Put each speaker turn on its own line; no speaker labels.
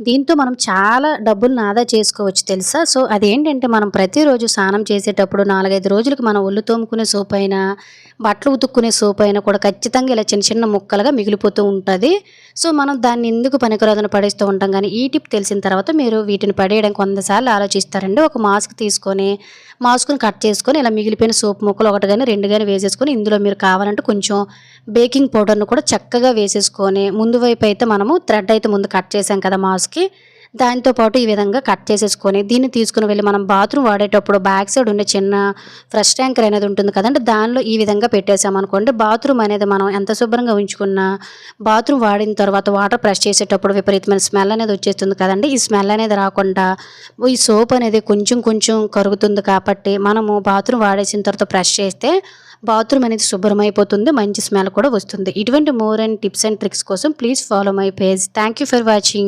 దీంతో మనం చాలా డబ్బులను ఆదా చేసుకోవచ్చు తెలుసా? సో, అదేంటంటే మనం ప్రతిరోజు స్నానం చేసేటప్పుడు 4, 5 రోజులకి మనం ఒళ్ళు తోముకునే సోపయినా, బట్టలు ఉతుక్కునే సోపయినా కూడా ఖచ్చితంగా ఇలా చిన్న చిన్న ముక్కలుగా మిగిలిపోతూ ఉంటది. సో, మనం దాన్ని ఎందుకు పనికిరాదని పడేస్తూ ఉంటాం గానీ, ఈ టిప్ తెలిసిన తర్వాత మీరు వీటిని పడేయడానికి 100 సార్లు ఆలోచిస్తారండి. ఒక మాస్క్ తీసుకొని, మాస్క్‌ని కట్ చేసుకొని ఇలా మిగిలిపోయిన సోపు ముక్కలు 1 గాని, 2 గాని వేసేసుకొని ఇందులో మీరు కావాలంటే కొంచెం బేకింగ్ పౌడర్‌ను కూడా చక్కగా వేసేసుకొని, ముందు వైపయితే మనము థ్రెడ్ అయితే ముందు కట్ చేసాం కదా మాస్క్‌కి, దాంతో పాటు ఈ విధంగా కట్ చేసేసుకొని, దీన్ని తీసుకొని వెళ్లి మనం బాత్రూమ్ వాడేటప్పుడు బ్యాక్ సైడ్ ఉండే చిన్న ఫ్లష్ ట్యాంకర్ అనేది ఉంటుంది కదండీ! దానిలో ఈ విధంగా పెట్టేసామనుకోండి, బాత్రూమ్ అనేది మనం ఎంత శుభ్రంగా ఉంచుకున్నా, బాత్రూమ్ వాడిన తర్వాత వాటర్ ప్రెస్ చేసేటప్పుడు విపరీతమైన స్మెల్ అనేది వచ్చేస్తుంది కదండీ! ఈ స్మెల్ అనేది రాకుండా, ఈ సోప్ అనేది కొంచెం కొంచెం కరుగుతుంది కాబట్టి, మనము బాత్రూమ్ వాడేసిన తర్వాత ప్రెస్ చేస్తే బాత్రూమ్ అనేది శుభ్రమైపోతుంది. మంచి స్మెల్ కూడా వస్తుంది. ఇటువంటి more and tips and tricks కోసం please follow my page. Thank you for watching.